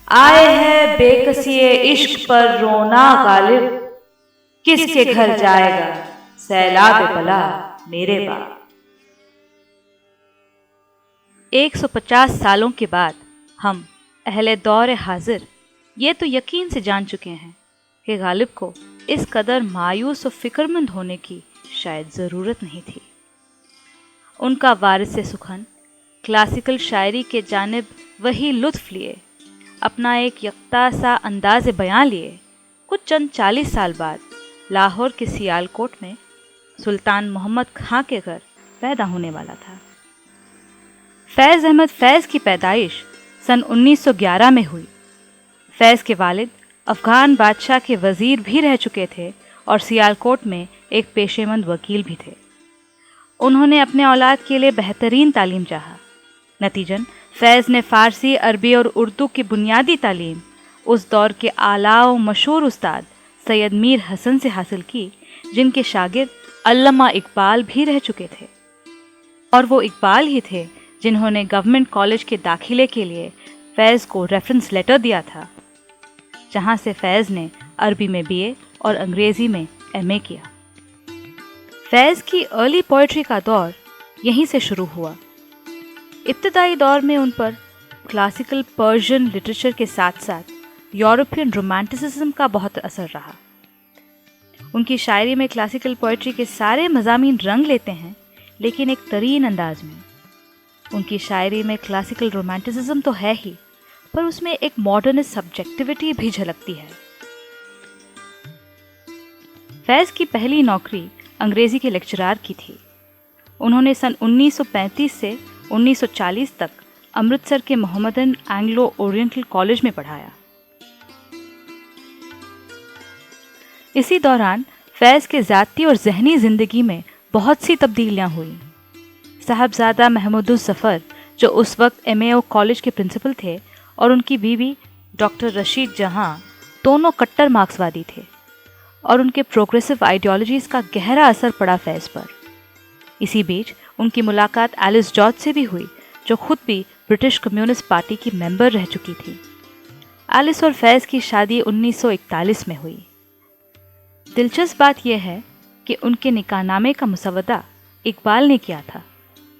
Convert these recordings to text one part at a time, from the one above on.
آئے ہے بے کسی عشق پر رونا غالب، کس کے گھر جائے گا سیلاب بلا میرے باپ۔ 150 سالوں کے بعد ہم اہل دور حاضر یہ تو یقین سے جان چکے ہیں کہ غالب کو اس قدر مایوس و فکر مند ہونے کی شاید ضرورت نہیں تھی۔ ان کا وارث سخن کلاسیکل شاعری کے جانب وہی لطف لیے، اپنا ایک یکتا سا انداز بیان لیے، کچھ چند 40 سال بعد لاہور کے سیال کوٹ میں سلطان محمد خاں کے گھر پیدا ہونے والا تھا۔ فیض احمد فیض کی پیدائش سن 1911 میں ہوئی۔ فیض کے والد افغان بادشاہ کے وزیر بھی رہ چکے تھے اور سیال کوٹ میں ایک پیشے مند وکیل بھی تھے۔ انہوں نے اپنے اولاد کے لیے بہترین تعلیم چاہا۔ نتیجن فیض نے فارسی، عربی اور اردو کی بنیادی تعلیم اس دور کے اعلیٰ و مشہور استاد سید میر حسن سے حاصل کی، جن کے شاگرد علامہ اقبال بھی رہ چکے تھے، اور وہ اقبال ہی تھے جنہوں نے گورنمنٹ کالج کے داخلے کے لیے فیض کو ریفرنس لیٹر دیا تھا، جہاں سے فیض نے عربی میں BA اور انگریزی میں MA کیا۔ فیض کی ارلی پوئٹری کا دور یہیں سے شروع ہوا۔ ابتدائی دور میں ان پر کلاسیکل پرشین لٹریچر کے ساتھ ساتھ یورپین رومانٹسزم کا بہت اثر رہا۔ ان کی شاعری میں کلاسیکل پوئٹری کے سارے مضامین رنگ لیتے ہیں، لیکن ایک ترین انداز میں۔ ان کی شاعری میں کلاسیکل رومانٹسزم تو ہے ہی، پر اس میں ایک ماڈرنسٹ سبجیکٹیوٹی بھی جھلکتی ہے۔ فیض کی پہلی نوکری انگریزی کے لیکچرار کی تھی۔ انہوں نے سن 1935 سے 1940 تک امرتسر کے محمدن اینگلو اورینٹل کالج میں پڑھایا۔ اسی دوران فیض کے ذاتی اور ذہنی زندگی میں بہت سی تبدیلیاں ہوئیں۔ صاحبزادہ محمود الظفر، جو اس وقت MAO کالج کے پرنسپل تھے، اور ان کی بیوی ڈاکٹر رشید جہاں، دونوں کٹر مارکسوادی تھے، اور ان کے پروگریسو آئیڈیالوجیز کا گہرا اثر پڑا فیض پر۔ اسی بیچ ان کی ملاقات ایلس جارج سے بھی ہوئی، جو خود بھی برٹش کمیونسٹ پارٹی کی ممبر رہ چکی تھی۔ ایلس اور فیض کی شادی 1941 میں ہوئی۔ دلچسپ بات یہ ہے کہ ان کے نکاح نامے کا مسودہ اقبال نے کیا تھا،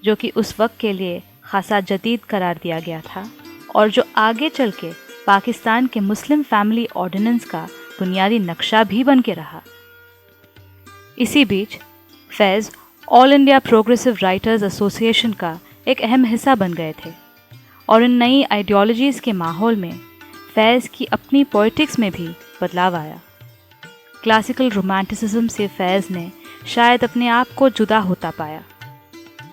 جو کہ اس وقت کے لیے خاصا جدید قرار دیا گیا تھا، اور جو آگے چل کے پاکستان کے مسلم فیملی آرڈیننس کا بنیادی نقشہ بھی بن کے رہا۔ اسی بیچ فیض آل انڈیا پروگریسو رائٹرز ایسوسی ایشن کا ایک اہم حصہ بن گئے تھے، اور ان نئی آئیڈیالوجیز کے ماحول میں فیض کی اپنی پوئٹکس میں بھی بدلاؤ آیا۔ کلاسیکل رومانٹسزم سے فیض نے شاید اپنے آپ کو جدا ہوتا پایا۔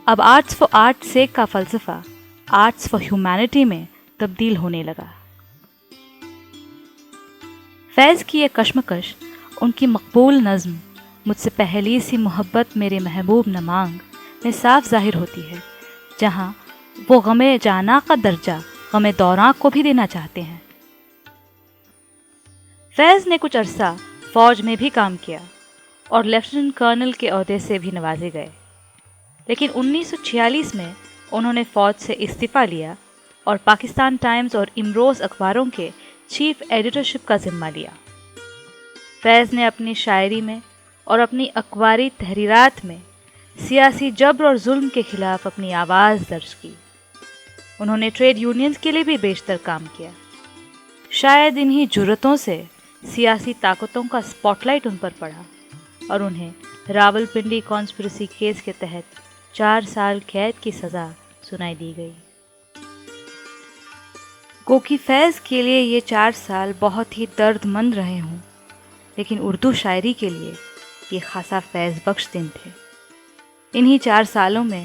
اب آرٹس فار آرٹ سیک کا فلسفہ آرٹس فار ہیومینٹی میں تبدیل ہونے لگا۔ فیض کی یہ کشمکش ان کی مقبول نظم مجھ سے پہلی سی محبت میرے محبوب نہ مانگ میں صاف ظاہر ہوتی ہے، جہاں وہ غم جانا کا درجہ غم دوراں کو بھی دینا چاہتے ہیں۔ فیض نے کچھ عرصہ فوج میں بھی کام کیا اور لیفٹیننٹ کرنل کے عہدے سے بھی نوازے گئے، لیکن 1946 میں انہوں نے فوج سے استعفیٰ لیا اور پاکستان ٹائمز اور امروز اخباروں کے چیف ایڈیٹرشپ کا ذمہ لیا۔ فیض نے اپنی شاعری میں اور اپنی اخباری تحریرات میں سیاسی جبر اور ظلم کے خلاف اپنی آواز درج کی۔ انہوں نے ٹریڈ یونینز کے لیے بھی بیشتر کام کیا۔ شاید انہی جرأتوں سے سیاسی طاقتوں کا اسپاٹ لائٹ ان پر پڑا، اور انہیں راول پنڈی کانسپریسی کیس کے تحت 4 سال قید کی سزا سنائی دی گئی۔ گو کہ فیض کے لیے یہ 4 سال بہت ہی درد مند رہے ہوں، لیکن اردو شاعری کے لیے یہ خاصا فیض بخش دن تھے۔ انہی 4 سالوں میں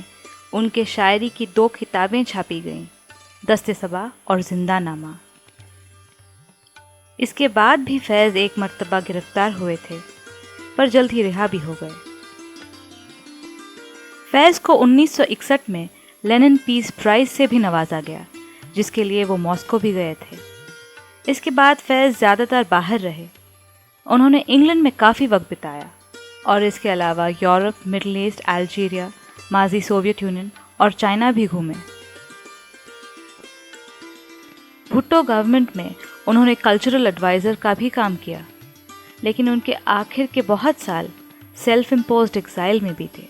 ان کے شاعری کی 2 کتابیں چھاپی گئیں، دست صبا اور زندہ نامہ۔ اس کے بعد بھی فیض ایک مرتبہ گرفتار ہوئے تھے، پر جلد ہی رہا بھی ہو گئے۔ فیض کو 1961 میں لینن پیس پرائز سے بھی نوازا گیا، جس کے لیے وہ ماسکو بھی گئے تھے۔ اس کے بعد فیض زیادہ تر باہر رہے۔ انہوں نے انگلینڈ میں کافی وقت بتایا، اور اس کے علاوہ یورپ، مڈل ایسٹ، الجیریا، ماضی سوویت یونین اور چائنا بھی گھومے۔ بھٹو گورنمنٹ میں انہوں نے کلچرل ایڈوائزر کا بھی کام کیا، لیکن ان کے آخر کے بہت سال سیلف امپوزڈ ایگزائل میں بیتے۔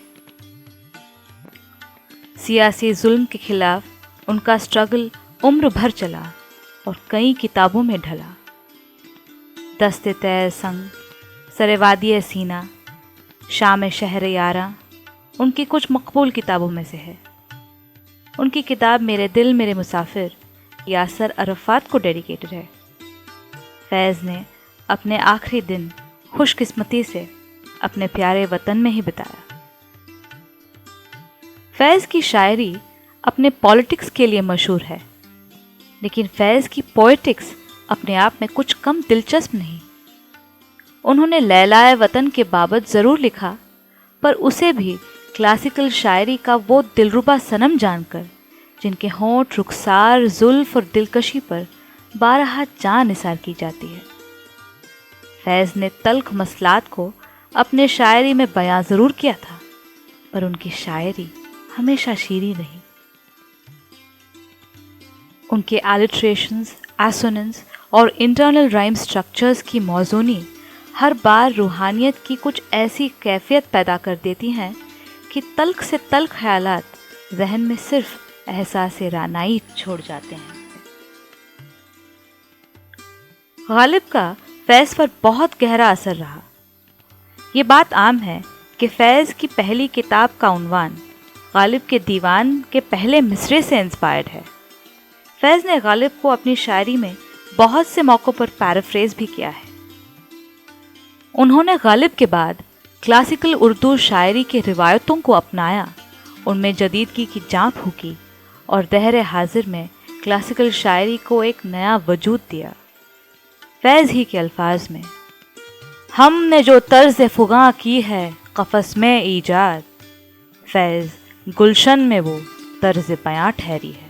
سیاسی ظلم کے خلاف ان کا اسٹرگل عمر بھر چلا اور کئی کتابوں میں ڈھلا۔ دست تیر سنگ، سر وادی سینہ، شام شہر یاراں ان کی کچھ مقبول کتابوں میں سے ہے۔ ان کی کتاب میرے دل میرے مسافر یاسر عرفات کو ڈیڈیکیٹڈ ہے۔ فیض نے اپنے آخری دن خوش قسمتی سے اپنے پیارے وطن میں ہی بتایا۔ فیض کی شاعری اپنے پالیٹکس کے لیے مشہور ہے، لیکن فیض کی پوئٹکس اپنے آپ میں کچھ کم دلچسپ نہیں۔ انہوں نے لیلائے وطن کے بابت ضرور لکھا، پر اسے بھی کلاسیکل شاعری کا وہ دلربا صنم جان کر جن کے ہونٹ رخسار زلف اور دلکشی پر بارہا جان نثار کی جاتی ہے۔ فیض نے تلخ مسئلات کو اپنے شاعری میں بیاں ضرور کیا تھا، پر ان کی شاعری ہمیشہ شیریں رہی۔ ان کے الٹریشنز، ایسوننس اور انٹرنل رائم سٹرکچرز کی موزونی ہر بار روحانیت کی کچھ ایسی کیفیت پیدا کر دیتی ہیں کہ تلخ سے تلخ خیالات ذہن میں صرف احساس رانائی چھوڑ جاتے ہیں۔ غالب کا فیض پر بہت گہرا اثر رہا۔ یہ بات عام ہے کہ فیض کی پہلی کتاب کا عنوان غالب کے دیوان کے پہلے مصرعے سے انسپائرڈ ہے۔ فیض نے غالب کو اپنی شاعری میں بہت سے موقعوں پر پیرافریز بھی کیا ہے۔ انہوں نے غالب کے بعد کلاسیکل اردو شاعری کے روایتوں کو اپنایا، ان میں جدیدگی کی جان پھونکی اور دہر حاضر میں کلاسیکل شاعری کو ایک نیا وجود دیا۔ فیض ہی کے الفاظ میں، ہم نے جو طرز فغاں کی ہے قفس میں ایجاد، فیض گلشن میں وہ طرز بیاں ٹھہری ہے۔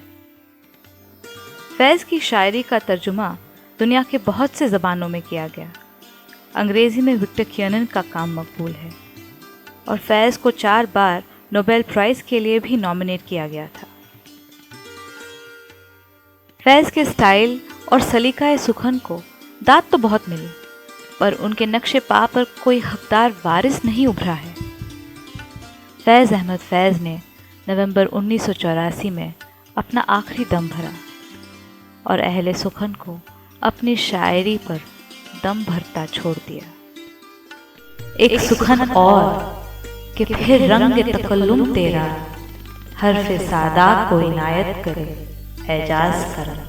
فیض کی شاعری کا ترجمہ دنیا کے بہت سے زبانوں میں کیا گیا۔ انگریزی میں وکٹر کیونن کا کام مقبول ہے، اور فیض کو 4 بار نوبیل پرائز کے لیے بھی نامنیٹ کیا گیا تھا۔ فیض کے سٹائل اور سلیقہ سخن کو داد تو بہت ملی، پر ان کے نقش پا پر کوئی حقدار وارث نہیں ابھرا ہے۔ فیض احمد فیض نے نومبر 1984 میں اپنا آخری دم بھرا، اور اہل سخن کو اپنی شاعری پر دم بھرتا چھوڑ دیا۔ ایک سخن اور کہ پھر رنگ تکلم تیرا، حرف سادہ کو عنایت کرے اعجاز کرم۔